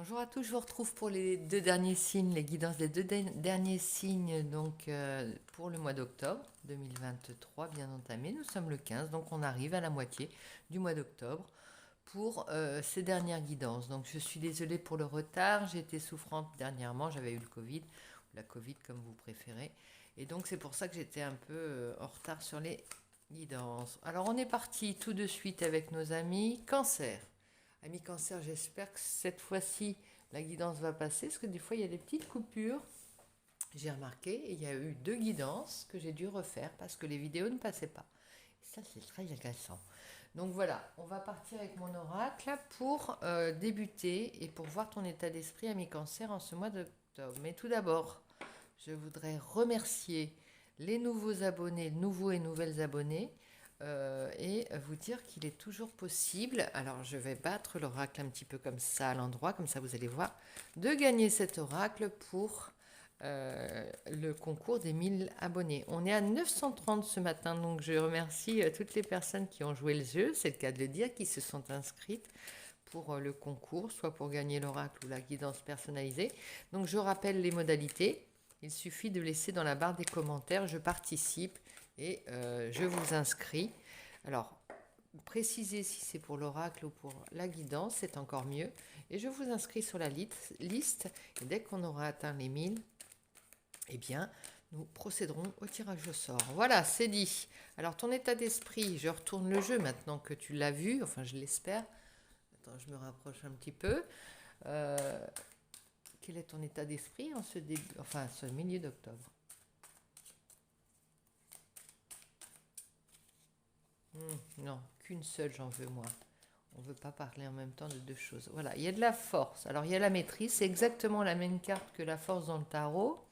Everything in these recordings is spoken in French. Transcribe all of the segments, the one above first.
Bonjour à tous, je vous retrouve pour les deux derniers signes, les guidances des derniers signes pour le mois d'octobre 2023 bien entamé. Nous sommes le 15, donc on arrive à la moitié du mois d'octobre pour ces dernières guidances. Donc je suis désolée pour le retard, j'ai été souffrante dernièrement, j'avais eu le Covid, ou la Covid comme vous préférez, et donc c'est pour ça que j'étais un peu en retard sur les guidances. Alors on est parti tout de suite avec nos amis Cancer. Amis Cancer, j'espère que cette fois-ci, la guidance va passer, parce que des fois, il y a des petites coupures. J'ai remarqué, et il y a eu deux guidances que j'ai dû refaire parce que les vidéos ne passaient pas. Ça, c'est très agaçant. Donc voilà, on va partir avec mon oracle pour débuter et pour voir ton état d'esprit, ami Cancer, en ce mois d'octobre. Mais tout d'abord, je voudrais remercier les nouveaux abonnés, nouveaux et nouvelles abonnés, et vous dire qu'il est toujours possible, alors je vais battre l'oracle un petit peu comme ça à l'endroit, comme ça vous allez voir, de gagner cet oracle pour le concours des 1000 abonnés. On est à 930 ce matin, donc je remercie toutes les personnes qui ont joué le jeu, c'est le cas de le dire, qui se sont inscrites pour le concours, soit pour gagner l'oracle ou la guidance personnalisée. Donc je rappelle les modalités. Il suffit de laisser dans la barre des commentaires « Je participe » et je vous inscris. Alors, précisez si c'est pour l'oracle ou pour la guidance, c'est encore mieux. Et je vous inscris sur la liste. Et dès qu'on aura atteint les 1000, eh bien, nous procéderons au tirage au sort. Voilà, c'est dit. Alors, ton état d'esprit, je retourne le jeu maintenant que tu l'as vu, enfin je l'espère. Attends, je me rapproche un petit peu. Quel est ton état d'esprit en ce milieu d'octobre? Non, qu'une seule, j'en veux moi. On ne veut pas parler en même temps de deux choses. Voilà, il y a de la force. Alors, il y a la maîtrise, c'est exactement la même carte que la force dans le tarot.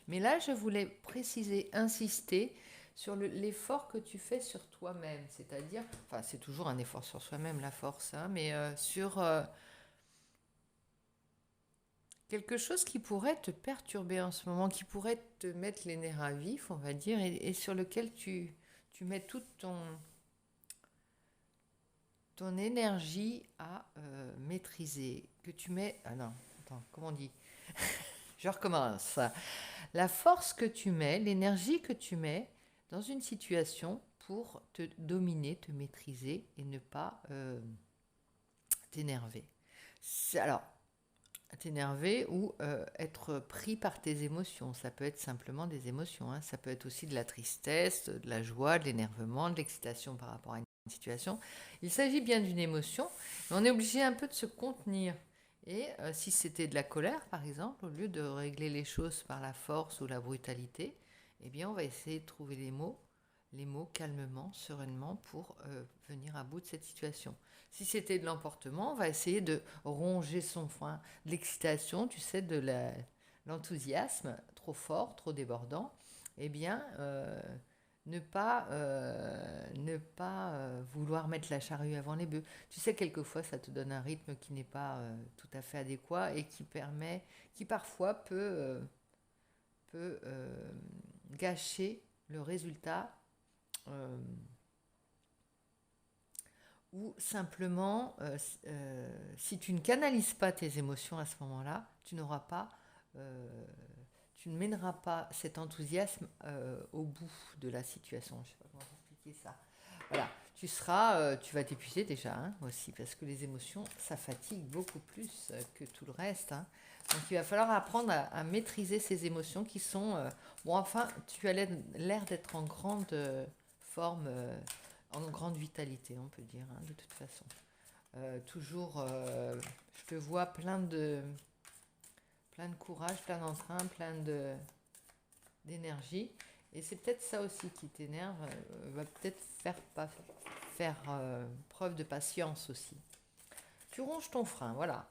Mais là, je voulais préciser, insister sur l'effort que tu fais sur toi-même. C'est-à-dire, enfin, c'est toujours un effort sur soi-même, la force, hein, mais sur quelque chose qui pourrait te perturber en ce moment, qui pourrait te mettre les nerfs à vif, on va dire, et sur lequel tu mets toute ton énergie à maîtriser, que tu mets... Ah non, attends, comment on dit? Je recommence. La force que tu mets, l'énergie que tu mets dans une situation pour te dominer, te maîtriser et ne pas t'énerver. Alors, t'énerver ou être pris par tes émotions. Ça peut être simplement des émotions, hein. Ça peut être aussi de la tristesse, de la joie, de l'énervement, de l'excitation par rapport à une situation. Il s'agit bien d'une émotion, mais on est obligé un peu de se contenir. Et si c'était de la colère, par exemple, au lieu de régler les choses par la force ou la brutalité, eh bien, on va essayer de trouver les mots calmement, sereinement, pour venir à bout de cette situation. Si c'était de l'emportement, on va essayer de ronger son frein, de l'excitation, tu sais, l'enthousiasme trop fort, trop débordant. Eh bien, ne pas vouloir mettre la charrue avant les bœufs. Tu sais, quelquefois, ça te donne un rythme qui n'est pas tout à fait adéquat et qui parfois peut gâcher le résultat, euh, ou simplement, si tu ne canalises pas tes émotions à ce moment-là, tu ne mèneras pas cet enthousiasme au bout de la situation. Je ne sais pas comment expliquer ça. Voilà, tu vas t'épuiser déjà, hein, aussi, parce que les émotions, ça fatigue beaucoup plus que tout le reste, hein. Donc il va falloir apprendre à maîtriser ces émotions qui sont... bon, enfin, tu as l'air d'être en grande forme, en grande vitalité, on peut dire, hein, de toute façon. Toujours, je te vois plein de courage, plein d'entrain, d'énergie. Et c'est peut-être ça aussi qui t'énerve, va peut-être faire preuve de patience aussi. Tu ronges ton frein, voilà.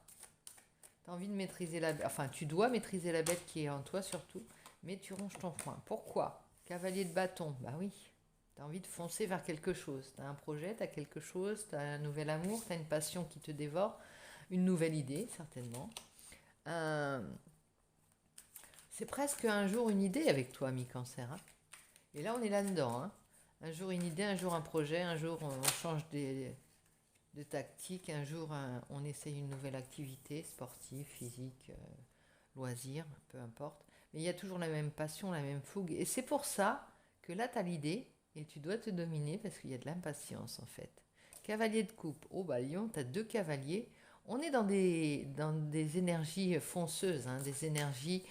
Tu as envie de maîtriser enfin, tu dois maîtriser la bête qui est en toi surtout, mais tu ronges ton frein. Pourquoi? Cavalier de bâton, bah oui. Tu as envie de foncer vers quelque chose. Tu as un projet, tu as quelque chose, tu as un nouvel amour, tu as une passion qui te dévore, une nouvelle idée, certainement. C'est presque un jour une idée avec toi, mi-cancer, hein. Et là, on est là-dedans, hein. Un jour une idée, un jour un projet, un jour on change de tactique. Un jour, on essaye une nouvelle activité sportive, physique, loisir, peu importe. Mais il y a toujours la même passion, la même fougue. Et c'est pour ça que là, tu as l'idée et tu dois te dominer parce qu'il y a de l'impatience en fait. Cavalier de coupe. Oh bah Lyon, tu as deux cavaliers. On est dans des énergies fonceuses, hein, des énergies,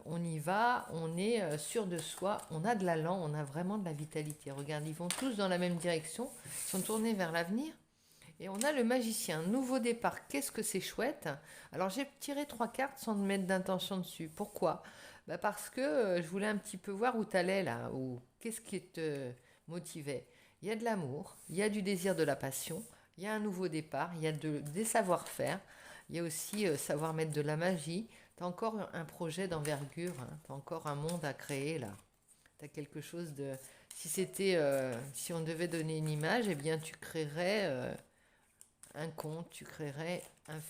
on y va, on est sûr de soi, on a de l'allant, on a vraiment de la vitalité. Regarde, ils vont tous dans la même direction, ils sont tournés vers l'avenir. Et on a le magicien, nouveau départ. Qu'est-ce que c'est chouette. Alors j'ai tiré trois cartes sans te mettre d'intention dessus. Pourquoi? Bah parce que je voulais un petit peu voir où t'allais là, ou qu'est-ce qui te motivait. Il y a de l'amour, il y a du désir, de la passion, il y a un nouveau départ, il y a des savoir-faire, il y a aussi savoir mettre de la magie. Tu as encore un projet d'envergure, hein. Tu as encore un monde à créer là. Tu as quelque chose de... Si on devait donner une image, eh bien tu créerais un conte, tu ferais un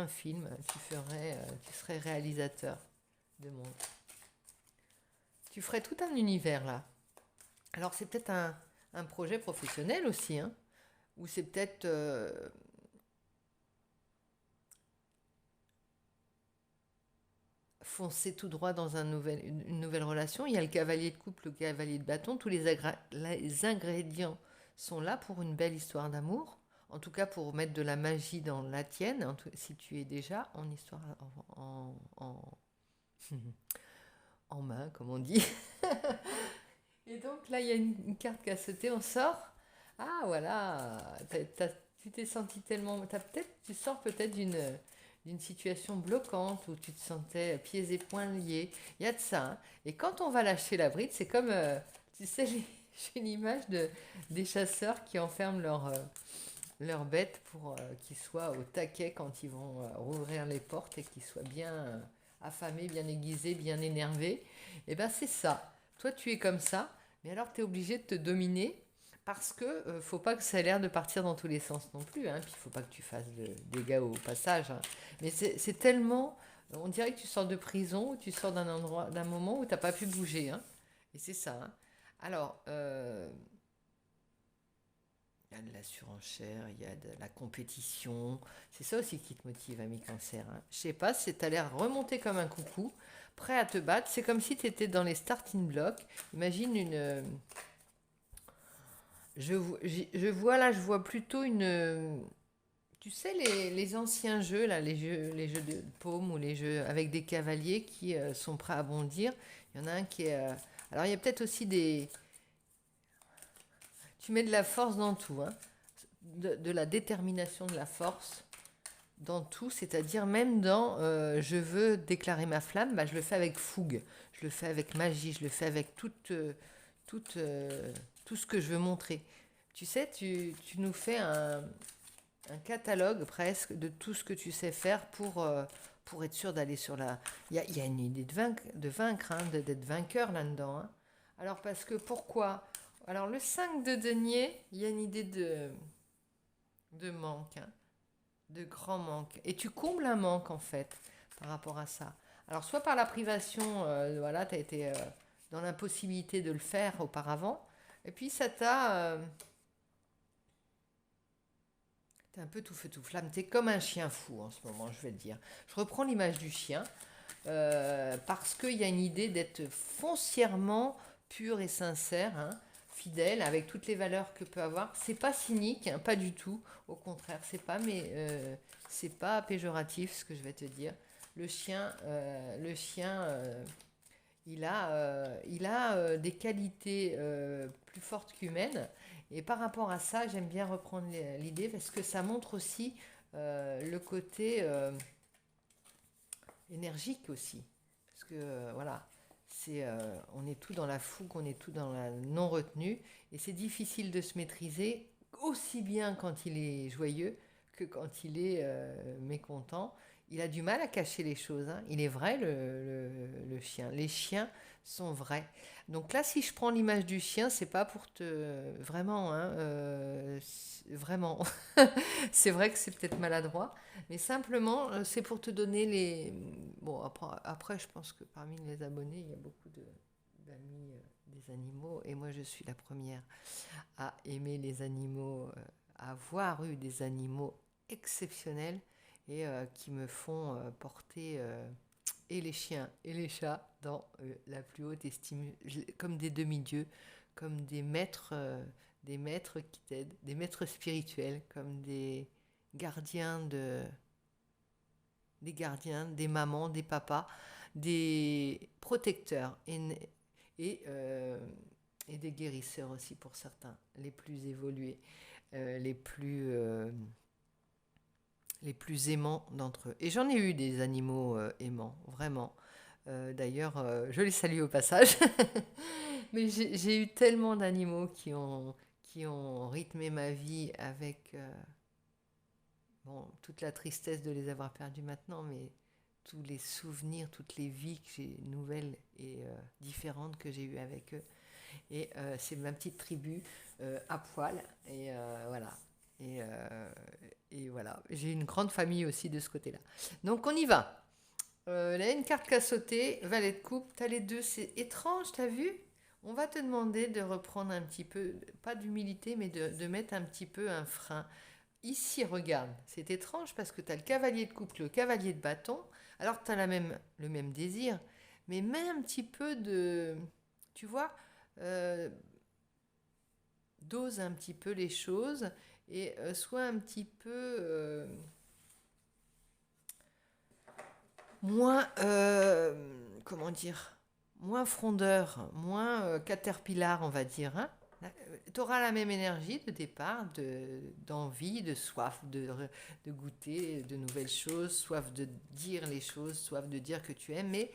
film, tu serais réalisateur de monde. Tu ferais tout un univers là. Alors c'est peut-être un projet professionnel aussi, hein, ou c'est peut-être foncer tout droit dans une nouvelle relation. Il y a le cavalier de couple, le cavalier de bâton, les ingrédients sont là pour une belle histoire d'amour. En tout cas, pour mettre de la magie dans la tienne, si tu es déjà en histoire en main, comme on dit. Et donc là, il y a une carte qui a sauté, on sort. Ah voilà, tu t'es senti tellement... Tu sors peut-être d'une situation bloquante où tu te sentais pieds et poings liés. Il y a de ça, hein. Et quand on va lâcher la bride, c'est comme, tu sais, j'ai une image des chasseurs qui enferment leurs bêtes pour qu'ils soient au taquet quand ils vont rouvrir les portes et qu'ils soient bien affamés, bien aiguisés, bien énervés. Et ben c'est ça. Toi, tu es comme ça, mais alors tu es obligé de te dominer parce que faut pas que ça ait l'air de partir dans tous les sens non plus. Hein. Puis il faut pas que tu fasses de dégâts au passage. Hein. Mais c'est tellement... On dirait que tu sors de prison, ou tu sors d'un endroit, d'un moment où tu n'as pas pu bouger. Hein. Et c'est ça. Hein. Alors, il y a de la surenchère, il y a de la compétition. C'est ça aussi qui te motive, ami cancer. Hein. Je sais pas, tu as l'air remonté comme un coucou, prêt à te battre. C'est comme si tu étais dans les starting blocks. Imagine une... je vois plutôt une... Tu sais, les anciens jeux, là, les jeux de paume ou les jeux avec des cavaliers qui sont prêts à bondir. Il y en a un qui est... Alors, il y a peut-être aussi des... Tu mets de la force dans tout, hein. De la détermination, de la force dans tout, c'est-à-dire même dans je veux déclarer ma flamme, bah, je le fais avec fougue, je le fais avec magie, je le fais avec toute, tout ce que je veux montrer. Tu sais, tu nous fais un catalogue presque de tout ce que tu sais faire pour être sûr d'aller sur la... Il y a une idée de vaincre, hein, d'être vainqueur là-dedans. Hein. Alors parce que pourquoi? Alors le 5 de denier, il y a une idée de manque, hein, de grand manque. Et tu combles un manque en fait par rapport à ça. Alors soit par la privation, voilà, tu as été dans l'impossibilité de le faire auparavant, et puis ça t'a... t'es un peu tout feu tout flamme, t'es comme un chien fou en ce moment, je vais te dire. Je reprends l'image du chien, parce qu'il y a une idée d'être foncièrement pur et sincère, hein, fidèle, avec toutes les valeurs que peut avoir. C'est pas cynique, hein, pas du tout. Au contraire, c'est pas péjoratif ce que je vais te dire. Le chien, il a des qualités plus fortes qu'humaines. Et par rapport à ça, j'aime bien reprendre l'idée parce que ça montre aussi le côté énergique aussi. Parce que voilà, on est tout dans la fougue, on est tout dans la non-retenue. Et c'est difficile de se maîtriser aussi bien quand il est joyeux que quand il est mécontent. Il a du mal à cacher les choses. Hein. Il est vrai, le chien. Les chiens sont vrais. Donc là, si je prends l'image du chien, c'est pas pour te... Vraiment, hein, vraiment. C'est vrai que c'est peut-être maladroit, mais simplement, c'est pour te donner les... Bon, après, je pense que parmi les abonnés, il y a beaucoup d'amis des animaux, et moi, je suis la première à aimer les animaux avoir eu des animaux exceptionnels et qui me font porter et les chiens et les chats dans la plus haute estime, comme des demi-dieux, comme des maîtres qui t'aident, des maîtres spirituels, comme gardiens de, des gardiens, des mamans, des papas, des protecteurs et, euh, et des guérisseurs aussi pour certains, les plus évolués, euh, les plus euh, les plus aimants d'entre eux. Et j'en ai eu des animaux aimants, vraiment. D'ailleurs, je les salue au passage. Mais j'ai eu tellement d'animaux qui ont rythmé ma vie avec bon, toute la tristesse de les avoir perdus maintenant, mais tous les souvenirs, toutes les vies que j'ai nouvelles et différentes que j'ai eues avec eux. Et c'est ma petite tribu à poil. Et voilà. Et, euh, et voilà. J'ai une grande famille aussi de ce côté-là. Donc on y va. Là, une carte qu'a sauté, valet de coupe, t'as les deux, c'est étrange, t'as vu? On va te demander de reprendre un petit peu, pas d'humilité, mais de mettre un petit peu un frein. Ici, regarde, c'est étrange parce que t'as le cavalier de coupe, le cavalier de bâton, alors t'as le même désir, mais mets un petit peu de, tu vois, euh, dose un petit peu les choses et sois un petit peu moins, comment dire, moins frondeur, moins caterpillar, on va dire. Hein. Tu auras la même énergie de départ, d'envie, de soif de goûter de nouvelles choses, soif de dire les choses, soif de dire que tu aimes, mais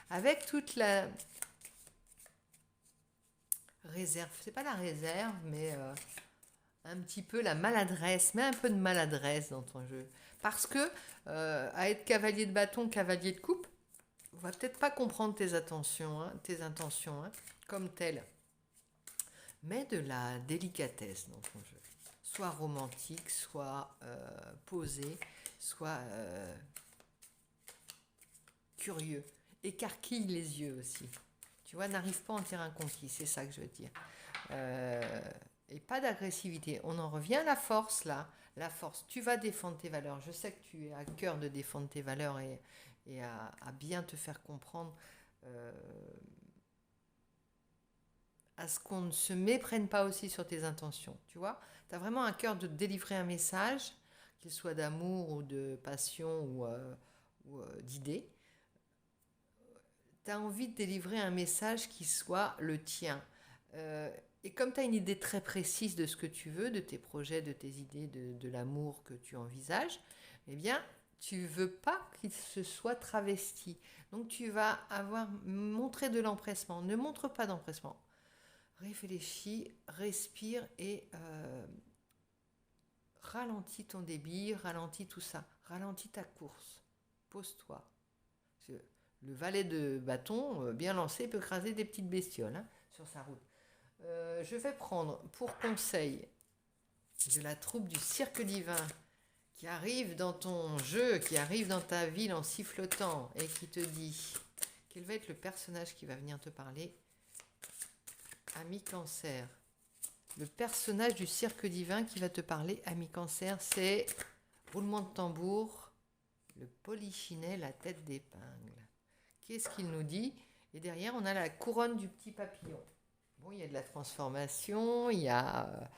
avec toute la réserve. C'est pas la réserve, mais un petit peu la maladresse, mets un peu de maladresse dans ton jeu. Parce que à être cavalier de bâton, cavalier de coupe, on va peut-être pas comprendre tes intentions comme telles. Mets de la délicatesse dans ton jeu. Soit romantique, soit posé, soit curieux. Écarquille les yeux aussi. Tu vois, n'arrive pas à en tirer un conquis, c'est ça que je veux dire. Euh, et pas d'agressivité. On en revient à la force là. La force, tu vas défendre tes valeurs. Je sais que tu es à cœur de défendre tes valeurs et à bien te faire comprendre euh, à ce qu'on ne se méprenne pas aussi sur tes intentions. Tu vois, tu as vraiment à cœur de délivrer un message, qu'il soit d'amour ou de passion ou d'idée. Tu as envie de délivrer un message qui soit le tien. Euh, et comme tu as une idée très précise de ce que tu veux, de tes projets, de tes idées, de l'amour que tu envisages, eh bien, tu ne veux pas qu'il se soit travesti. Donc tu vas avoir montré de l'empressement. Ne montre pas d'empressement. Réfléchis, respire et ralentis ton débit, ralentis tout ça. Ralentis ta course. Pose-toi. Le valet de bâton, bien lancé, peut craser des petites bestioles sur sa route. Je vais prendre pour conseil de la troupe du cirque divin qui arrive dans ton jeu, qui arrive dans ta ville en sifflotant et qui te dit quel va être le personnage qui va venir te parler. Ami Cancer. Le personnage du cirque divin qui va te parler, ami Cancer, c'est roulement de tambour, le polichinelle à tête d'épingle. Qu'est-ce qu'il nous dit? Et derrière, on a la couronne du petit papillon. Bon, il y a de la transformation, il y a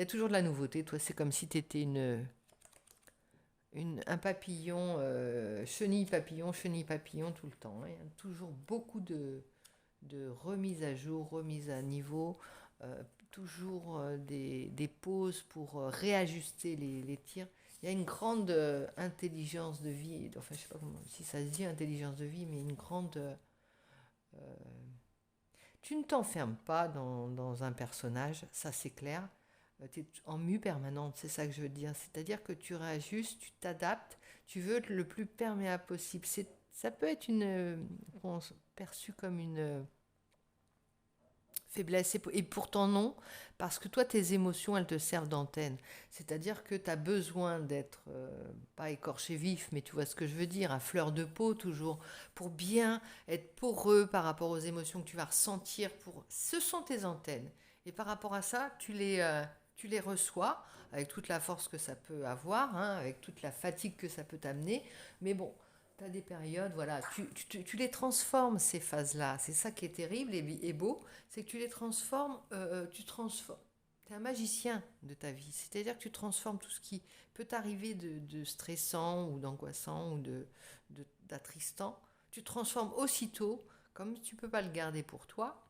toujours de la nouveauté. Toi, c'est comme si tu étais un papillon, chenille papillon tout le temps. Hein. Il y a toujours beaucoup de remise à jour, remise à niveau, toujours des pauses pour réajuster les tirs. Il y a une grande intelligence de vie, enfin je sais pas si ça se dit intelligence de vie, mais une grande... tu ne t'enfermes pas dans un personnage, ça c'est clair. Tu es en mue permanente, c'est ça que je veux dire. C'est-à-dire que tu réajustes, tu t'adaptes, tu veux être le plus perméable possible. Ça peut être perçu comme une faiblesse et pourtant non, parce que toi tes émotions elles te servent d'antenne, c'est-à-dire que tu as besoin d'être pas écorché vif, mais tu vois ce que je veux dire, à fleur de peau toujours, pour bien être poreux par rapport aux émotions que tu vas ressentir, ce sont tes antennes, et par rapport à ça tu les reçois avec toute la force que ça peut avoir, hein, avec toute la fatigue que ça peut t'amener. Mais bon, tu as des périodes, voilà, tu les transformes, ces phases-là. C'est ça qui est terrible et beau, c'est que tu les transformes, tu transformes. Tu es un magicien de ta vie. C'est-à-dire que tu transformes tout ce qui peut t'arriver de stressant ou d'angoissant ou d'attristant. Tu transformes aussitôt, comme tu ne peux pas le garder pour toi,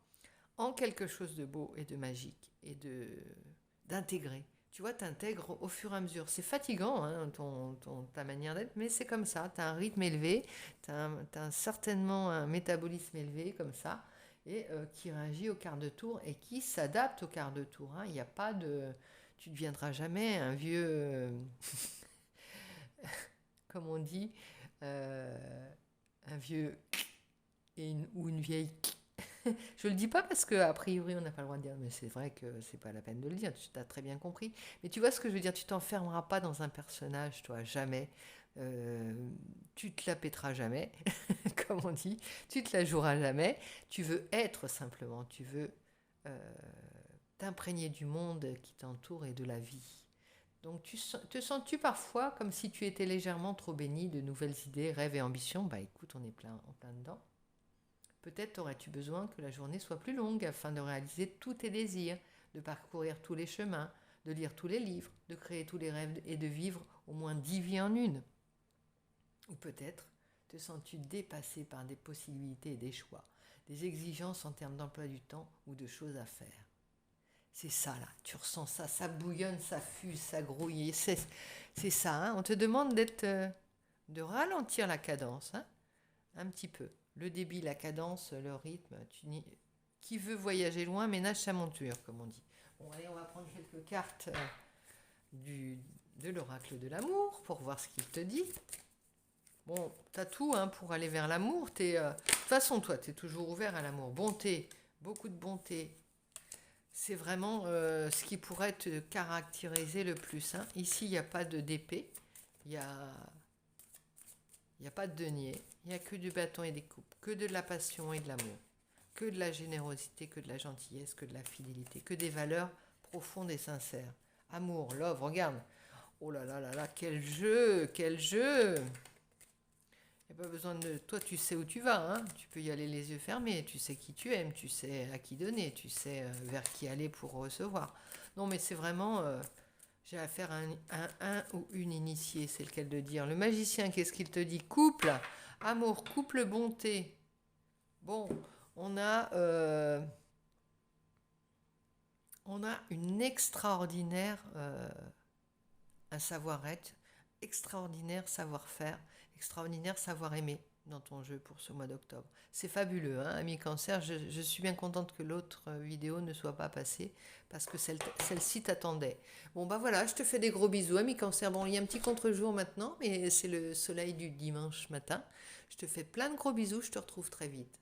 en quelque chose de beau et de magique et d'intégrer. Tu vois, tu intègres au fur et à mesure. C'est fatigant, hein, ta manière d'être, mais c'est comme ça. Tu as un rythme élevé, tu as certainement un métabolisme élevé comme ça, et qui réagit au quart de tour et qui s'adapte au quart de tour. Hein. Il n'y a pas de... Tu ne deviendras jamais un vieux... comme on dit, un vieux ou une vieille. Je le dis pas parce qu'a priori on n'a pas le droit de dire, mais c'est vrai que c'est pas la peine de le dire, tu t'as très bien compris. Mais tu vois ce que je veux dire, tu t'enfermeras pas dans un personnage, toi, jamais. Tu te la pèteras jamais, comme on dit, tu te la joueras jamais. Tu veux être simplement, tu veux t'imprégner du monde qui t'entoure et de la vie. Donc te sens-tu parfois comme si tu étais légèrement trop béni de nouvelles idées, rêves et ambitions? Bah écoute, on est en plein dedans. Peut-être aurais-tu besoin que la journée soit plus longue afin de réaliser tous tes désirs, de parcourir tous les chemins, de lire tous les livres, de créer tous les rêves et de vivre au moins 10 vies en une. Ou peut-être te sens-tu dépassé par des possibilités et des choix, des exigences en termes d'emploi du temps ou de choses à faire. C'est ça là, tu ressens ça, ça bouillonne, ça fuse, ça grouille. C'est ça, hein. On te demande de ralentir la cadence, hein, un petit peu. Le débit, la cadence, le rythme. Qui veut voyager loin ménage sa monture, comme on dit. Bon, allez, on va prendre quelques cartes de l'oracle de l'amour pour voir ce qu'il te dit. Bon, t'as tout hein, pour aller vers l'amour. De toute façon, toi, t'es toujours ouvert à l'amour. Bonté, beaucoup de bonté. C'est vraiment ce qui pourrait te caractériser le plus. Hein. Ici, il n'y a pas d'épée. Il n'y a pas de denier. Il n'y a que du bâton et des coupes. Que de la passion et de l'amour. Que de la générosité, que de la gentillesse, que de la fidélité. Que des valeurs profondes et sincères. Amour, love, regarde. Oh là là là là, quel jeu, quel jeu. Il n'y a pas besoin de... Toi, tu sais où tu vas, hein. Tu peux y aller les yeux fermés, tu sais qui tu aimes, tu sais à qui donner, tu sais vers qui aller pour recevoir. Non, mais c'est vraiment... j'ai affaire à un ou une initiée, c'est lequel de dire. Le magicien, qu'est-ce qu'il te dit? Couple, amour, couple, bonté. Bon, on a une extraordinaire... un savoir-être, extraordinaire savoir-faire, extraordinaire savoir-aimer dans ton jeu pour ce mois d'octobre. C'est fabuleux, hein, ami Cancer. Je suis bien contente que l'autre vidéo ne soit pas passée parce que celle-ci t'attendait. Bon, bah voilà, je te fais des gros bisous, ami Cancer. Bon, il y a un petit contre-jour maintenant, mais c'est le soleil du dimanche matin. Je te fais plein de gros bisous, je te retrouve très vite.